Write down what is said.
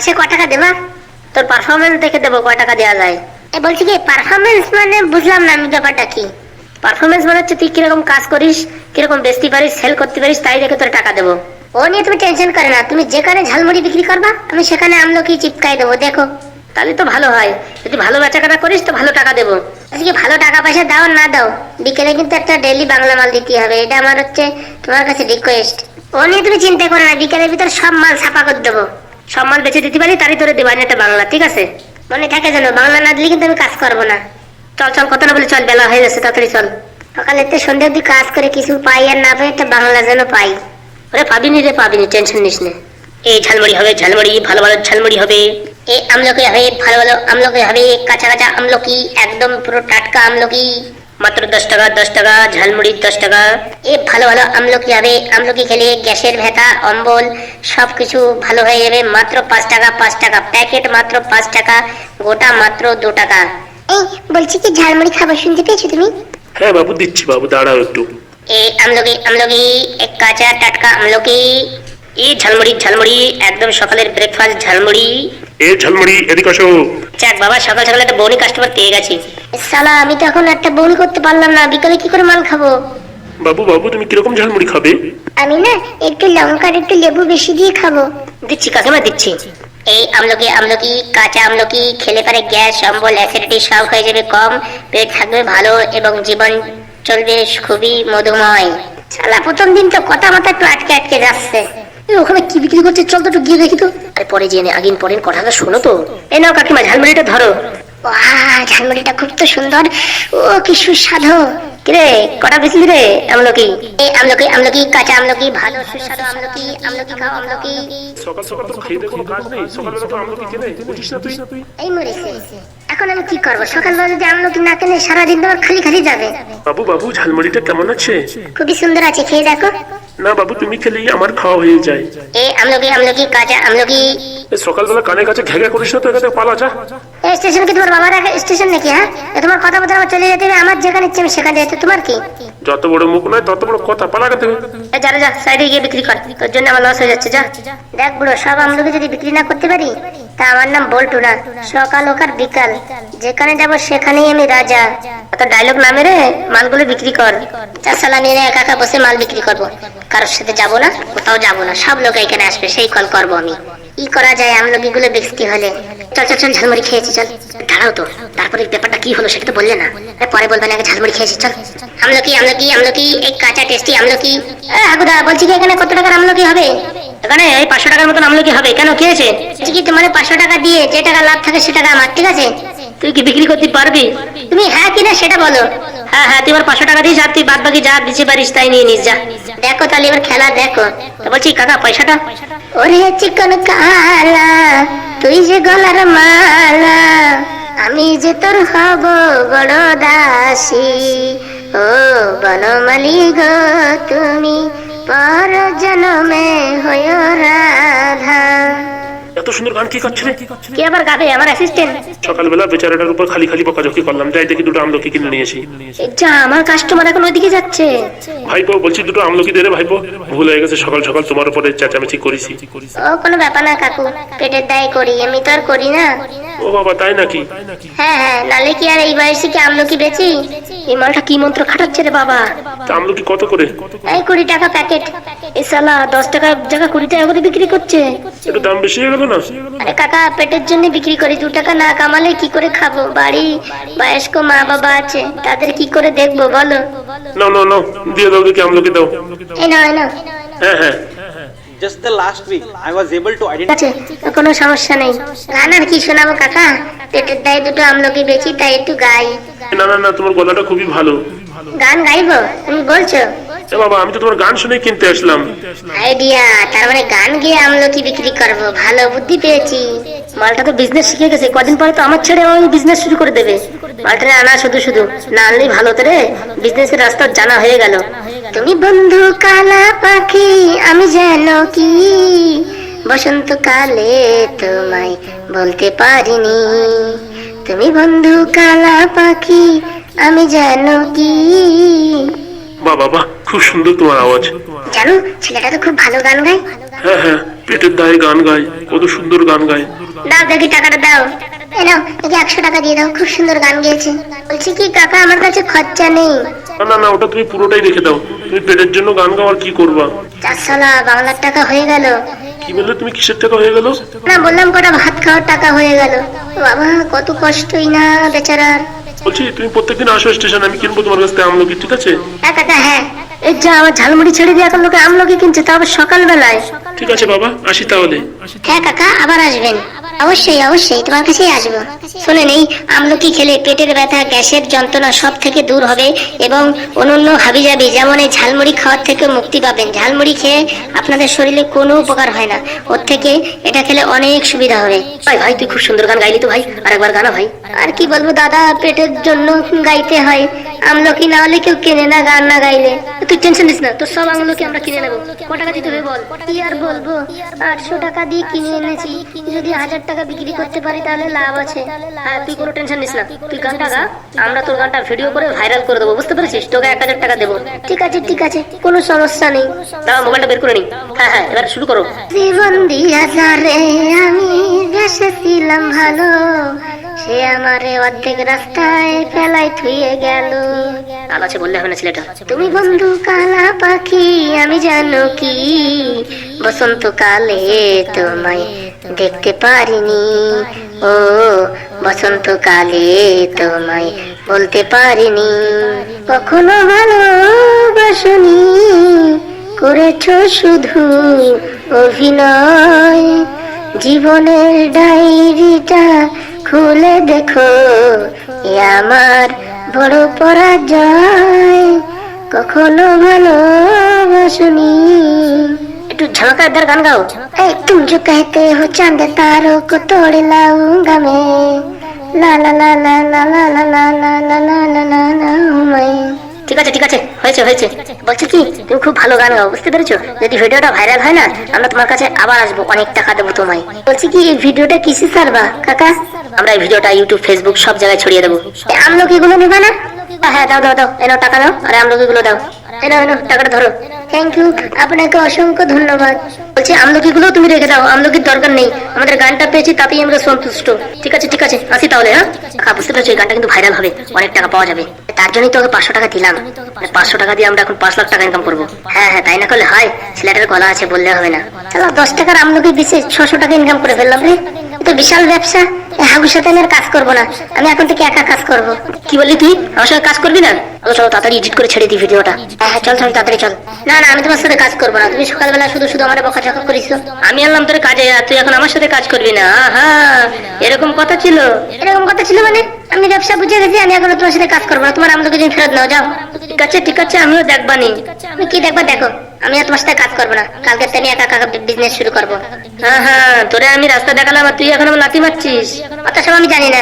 মাসে ক টাকা দেবা? তোর পারফরমেন্স দেখে দেবো কয় টাকা দেওয়া যায়। বলছি কি পারফরমেন্স মানে বুঝলাম না আমি ব্যাপারটা কি। পারফরমেন্স মানে হচ্ছে তুই কিরকম কাজ করিস, কিরকম বেচতে পারিস, সেল করতে পারিস, তাই দেখে তোর টাকা দেবো। ও নিয়ে তুমি টেনশন করে না, তুমি যেখানে ঝালমুড়ি বিক্রি করবা আমি সেখানে আমলকি চিপকাই দেবো, দেখো। তাহলে তো ভালো হয়, যদি ভালো বেচাকেনা করিস তো ভালো টাকা দেবো। আজকে ভালো টাকা পয়সা দাও না দাও, বিকেলে কিন্তু একটা ডেইলি বাংলা মাল দিতে হবে, এটা আমার হচ্ছে তোমার কাছে রিকোয়েস্ট। ও নিয়ে তুমি চিন্তা করো না, বিকেলের ভিতর সব মাল ছাপা করে দেবো। সব মাল বেচে দিতে পারি তারই তোরে দেবা একটা বাংলা, ঠিক আছে? মনে থাকে যেন, বাংলা না দিলে কিন্তু আমি কাজ করবো না। চল চল, কথা না বলে চল, বেলা হয়ে যাচ্ছে, তাড়াতাড়ি চল। সকালে তো সন্ধ্যা অব্দি কাজ করে কিছু পাই আর না পাই, একটা বাংলা যেন পাই। ওরে পাবিনি রে, পাবিনি, টেনশন নিস না। এই ঝালমুড়ি হবে, ঝালমুড়ি ভালো ভালো ঝালমুড়ি হবে। এই আমলকি হবে, ভালো ভালো আমলকি হবে, কাঁচা কাঁচা আমলকি, একদম পুরো টাটকা আমলকি। মাত্র 10 টাকা, 10 টাকা ঝালমুড়ি, 10 টাকা। এ ভালো ভালো আমলকি হবে, আমলকি খেলে গ্যাসের ব্যথা, অম্বল সবকিছু ভালো হয়ে যাবে। মাত্র 5 টাকা, 5 টাকা প্যাকেট, মাত্র 5 টাকা গোটা, মাত্র 2 টাকা। এই বলছি কি ঝালমুড়ি খাবার শুনতে পেয়েছো তুমি? হ্যাঁ বাবু, দিচ্ছি বাবু, দাঁড়াও একটু। এই আমলকি আমলকি, এক কাঁচা টাটকা আমলকি। এই ঝালমুড়ি ঝালমুড়ি, একদম সকালের ব্রেকফাস্ট ঝালমুড়ি। এ ঝালমুড়ি এদিকে আসো। যাক বাবা, সকাল সকাল একটা বউনি কাস্টমার পেয়ে গেছি। শালা, আমি তো এখন একটা বউনি করতে পারলাম না, বিকালে কি করে মাল খাবো? বাবু বাবু, তুমি কিরকম ঝালমুড়ি খাবে? আমি না একটু লঙ্কার একটু লেবু বেশি দিয়ে খাবো। দিচ্ছি কাকিমা, দিচ্ছি। এই আমলকি আমলকি, কাঁচা আমলকি খেলে পারে গ্যাস, অম্বল, অ্যাসিডিটি সব হয়ে যাবে কম, পেট থাকবে ভালো এবং জীবন চলবে খুবই মধুময়। শালা প্রথম দিন তো কথা মতো একটু আটকে আটকে যাচ্ছে। ওখানে কি বিক্রি করছে, চল তো একটু গিয়ে দেখি তো। আরে পরে জেনে আগিন পরের কথাটা শোনো তো। এই নাও কাকিমা, ঝালমুড়িটা ধরো। ঝালমুড়িটা খুব তো সুন্দর, ও কি সুস্বাদু। কিরে, কটা বেশি রে আমলকি? এই আমলকি আমলকি, কাঁচা আমলকি, ভালো সুস্বাদু আমলকি, আমলকি খাও আমলকি। সকাল সকাল তো খেয়ে কোনো কাজ নেই, সকালবেলা তো আমলকি কেনে, বুঝিস না তুই? এই মরেছে, এখন আমি কি করবো? সকালবেলা যদি আমলকি না কেনে সারাদিন তোমার খালি খালি যাবে। বাবু বাবু, ঝালমুড়িটা কেমন আছে? খুবই সুন্দর আছে, খেয়ে দেখো। না বাবু, তুমি খেলেই আমার খাওয়া হয়ে যায়। এই আমলকি আমলকি, কাঁচা আমলকি। সকালবেলা কানে কাছে ঘেঘা করিস না তো, এখানে পালা যা। এই স্টেশন কি তোমার বাবার স্টেশন নাকি? হ্যাঁ, তোমার কথা বলতে আমার চলে যেতে হবে, আমার যেখানে ইচ্ছে আমি সেখানে যেতে, তোমার কি? যত বড় মুখ নয় তত বড় কথা, পালা গেতে হবে। যা যা, সাইডে গিয়ে বিক্রি কর, তোর জন্য আমার লস হয়ে যাচ্ছে, যা। দেখ বুড়ো, সব আমলকি যদি বিক্রি না করতে পারি তা আমার নাম বল্টু না। সকাল হোক আর বিকাল, যেখানে যাবো সেখানেই আমি রাজা। এত ডায়লগ না মেরে মালগুলো বিক্রি কর। চার সালা নিয়ে একা একা বসে মাল বিক্রি করবো, কারোর সাথে যাবো না, কোথাও যাবো না, সব লোক এখানে আসবে, সেই কল করবো আমি। কি করা যায় আমলকি গুলো বেচতে হলে? চল চল চল, ঝালমুড়ি খেয়েছি, চল। দাঁড়াও তো, তারপরে ব্যাপারটা কি হলো সেটা তো বললে না, পরে বলবে না, আগে ঝালমুড়ি খেয়েছি, চল। আমলকি আমলকি আমলকি, এই কাঁচা টেস্টি আমলকি। হাগুদা, বলছি কি এখানে কত টাকার আমলকি হবে? এখানে এই 500 টাকার মতন আমলকি হবে। কেন, কি হয়েছে? কি তোমার 500 টাকা দিয়ে যে টাকা লাভ থাকে সে টাকা আমার, ঠিক আছে? তুই কি বিক্রি করতে পারবি? তুমি হ্যাঁ কিনা সেটা বলো। হ্যাঁ হ্যাঁ, তুই এবার 500 টাকা দিস, আর তুই বাদ বাকি যা দিতে পারিস তাই নিয়ে নিস, যা। দেখো তাহলে এবার খেলা দেখো। তো বলছি কাকা, পয়সাটা? ওরে চিকন কালা, তুই যে গলার মালা, আমি যে তোর হব বড় দাসী। ও বনমালী গো, তুমি পর জন্মে হয়ে রাধা। এত সুন্দর গান কে করছে রে? কে আবার গাবে? আমার অ্যাসিস্ট্যান্ট। সকালবেলা বেচারাটার উপর খালি খালি বকাঝকি করলাম, যাই দেখি দুটো আমলকি কিনে নিয়ে আসি। যা, আমার কাস্টমার এখন ওইদিকে যাচ্ছে। ভাইপো, বলছি দুটো আমলকি দে রে ভাইপো, ভুল হয়ে গেছে, সকাল সকাল তোমার উপরে চেঁচামেচি করেছি। ও কোনো ব্যাপার না কাকু, পেটের দায় করি, আমি তো আর করি না। ও বাবা, তাই নাকি? হ্যাঁ হ্যাঁ, নালে কি আর এই বয়সে কি আমলকি বেচি? এই মালটা কি মন্ত্র খাটাচ্ছে রে বাবা। তা আমলকি কত করে? এই 20 টাকা প্যাকেট। এই শালা 10 টাকার জায়গা 20 টাকা করে বিক্রি করছে। একটু দাম বেশি হয়ে গেল না? আরে কাকা, পেটের জন্য বিক্রি করি, 2 টাকা না কামালে কি করে খাবো? বাড়ি বয়স্ক মা বাবা আছে, তাদের কি করে দেখবো বলো? নাও নাও নাও, দিয়ে দাও দেখি আমলকি দাও। এই নাও এই নাও। হ্যাঁ হ্যাঁ। Just the last week, I was able to ঠিক identify. আছে, কোনো সমস্যা নেই। গান আর কি শোনাবো কাকা, পেটের দায়ে দুটো আমলকি বেচি তাই একটু গাই। না না না, তোমার গলাটা খুবই ভালো। গান গাইবো তুমি বলছো? এ বাবা, আমি তো তোমার গান শুনে কিনতে আসলাম। আইডিয়া, তার মানে গান গিয়ে আমলকি বিক্রি করবো, ভালো বুদ্ধি পেয়েছি। মালটা তো বিজনেস শিখে গেছে, কদিন পরে তো আমার ছেড়ে ওই বিজনেস শুরু করে দেবে। মালটা আনা শুধু শুধু না আনলেই ভালো তো রে, বিজনেসের রাস্তা জানা হয়ে গেল। তুমি বন্ধু কালা পাখি, আমি যেন কি বসন্তকালে তোমায় বলতে পারিনি। তুমি বন্ধু কালা পাখি, আমি যেন কি। বাহ বাহ বাহ, খুব সুন্দর তোমার আওয়াজ। জানো ছেলেটা তো খুব ভালো গান গায়। হ্যাঁ হ্যাঁ, পেটের দায়ে গান গায়, কত সুন্দর গান গায়। দাও দেখি টাকাটা দাও। এই নাও, একে 100 টাকা দিয়ে দাও, খুব সুন্দর গান গেয়েছে। বলছি কি কাকা, আমার কাছে খরচা নেই। না না না, ওটা তুমি পুরোটাই রেখে দাও। তুমি পেটের জন্য গান গাও, আর কি করবা? চারশালা বাংলার টাকা হয়ে গেল। কি বললে তুমি? কিসের টাকা হয়ে গেল? না বললাম কটা ভাত খাওয়ার টাকা হয়ে গেল। বাবা কত কষ্টই না বেচারার। বলছি তুমি প্রত্যেকদিন আসো স্টেশন, আমি কিনবো তোমার কাছ থেকে আমলকি, ঠিক আছে? হ্যাঁ কাকা হ্যাঁ। এই যা আমার ঝালমুড়ি ছেড়ে দিয়ে এখন লোকে আমলকি কিনছে, তাও আবার সকালবেলায়। ঠিক আছে বাবা, আসি তাহলে। হ্যাঁ কাকা আবার আসবেন। অবশ্যই অবশ্যই তোমার কাছেই আসবো। শোনেন, এই আমলকি খেলে পেটের ব্যথা, গ্যাসের যন্ত্রণা সব থেকে দূর হবে এবং অন্যান্য হাবিজাবি যেমন এই ঝালমুড়ি খাওয়ার থেকে মুক্তি পাবেন। ঝালমুড়ি খেয়ে আপনাদের শরীরে কোনো উপকার হয় না, ওর থেকে এটা খেলে অনেক সুবিধা হবে। ভাই ভাই তুই খুব সুন্দর গান গাইলি তো ভাই, আরেকবার গানা ভাই। আর কি বলবো দাদা, পেটের জন্য গাইতে হয়। আমলকি না হলে কেউ কেনে না গান না গাইলে। তুই টেনশন নিস না, তোর সব আমলকি আমরা কিনে নেবো। ক টাকা দিতে হবে বল? কি আর বলবো, 800 টাকা দিয়ে কিনে এনেছি। যদি 1000 টাকা বিক্রি করতে পারি তাহলে লাভ আছে। হ্যাঁ তুই কোনো টেনশন নিস না, তুই গানটা গা, আমরা তোর গানটা ভিডিও করে ভাইরাল করে দেবো, বুঝতে পেরেছিস? তোকে 1000 টাকা দেবো। ঠিক আছে ঠিক আছে, কোনো সমস্যা নেই। দাঁড়া মোবাইলটা বের করে নি। হ্যাঁ হ্যাঁ এবার শুরু করো। জীবন দিয়া যারে আমি বেসেছিলাম ভালো, সে আমারে অর্ধেক রাস্তায় ফেলাই থুয়ে গেল। তাল আছে বললে হবে না ছেলেটা। তুমি বন্ধু কালা পাখি, আমি জানো কি বসন্তকালে তোমায় দেখতে পারিনি। ও বসন্তকালে তোমায় বলতে পারিনি, কখনো ভালোবাসনি, করেছো শুধু অভিনয়। জীবনের ডায়েরিটা খুলে দেখো, এ আমার বড় পরাজয়, কখনো ভালোবাসনি। একটু ঝলকারদার গান গাও। এই তুম जो कहते हो चांद तारों को तोड़ लाऊंगा मैं, লা লা লা লা লা লা লা লা লা লা লা লা লা লা मैं। ঠিক আছে ঠিক আছে, হয়েছে হয়েছে। বলছি কি তুমি খুব ভালো গান গাও, বুঝতে পেরেছো? যদি ভিডিওটা ভাইরাল হয় না, আমরা তোমার কাছে আবার আসবো, অনেক টাকা দেবো তোমায়। বলছি কি এই ভিডিওটা কিসে ছাড়বা কাকা? আমরা এই ভিডিওটা ইউটিউব ফেসবুক সব জায়গায় ছড়িয়ে দেবো। আমলকি গুলো নিবা না? হ্যাঁ দাও দাও দাও, এনাও টাকা দাও, আর আমলকি গুলো দাও। এনাও এনাও টাকাটা ধরো। থ্যাংক ইউ, আপনাকে অসংখ্য ধন্যবাদ। বলছি আমলকি গুলো তুমি রেখে দাও, আমলকির দরকার নেই। আমাদের গানটা পেয়েছি তাতেই আমরা সন্তুষ্ট। ঠিক আছে ঠিক আছে, আসি তাহলে। হ্যাঁ বুঝতে পেরেছো, এই গানটা কিন্তু ভাইরাল হবে, অনেক টাকা পাওয়া যাবে। তার জন্যই তো ওকে 500 টাকা দিলাম। 500 টাকা দিয়ে আমরা এখন 5 লাখ টাকা ইনকাম করবো। হ্যাঁ হ্যাঁ তাই না করলে হয়? ছেলেটার গলা আছে, বললে হবে না। চলো 10 টাকার আমলকি বেশি 600 টাকা ইনকাম করে ফেললাম রে। তো বিশাল ব্যবসা। হাগুর সাথে আমি আর কাজ করবো না, আমি এখন থেকে একা কাজ করবো। কি বললি তুই? আমার সাথে কাজ করবি না? চলো তাড়াতাড়ি এডিট করে ছেড়ে দিই ভিডিওটা। হ্যাঁ চল চল তাড়াতাড়ি চল। না না আমি তোমার সাথে কাজ করবো না, তুমি সকালবেলা শুধু শুধু আমার বকাঝকা করিস। আমি আনলাম তোর কাজে, আর তুই এখন আমার সাথে কাজ করবি না? হ্যাঁ এরকম কথা ছিল? এরকম কথা ছিল মানে? আমি ব্যবসা বুঝে গেছি, আমি এখন তোমার সাথে কাজ করবো না। তোমার আমলকি তুমি ফেরত নাও, যাও। ঠিক আছে আমিও দেখবানি। তুমি কি দেখবা দেখো, আমি আর তোমার সাথে কাজ করবো না। কালকে আমি একা একা বিজনেস শুরু করবো। হ্যাঁ হ্যাঁ তোরে আমি রাস্তা দেখালাম আর তুই এখন আমার লাথি মারছিস। অত সব আমি জানি না।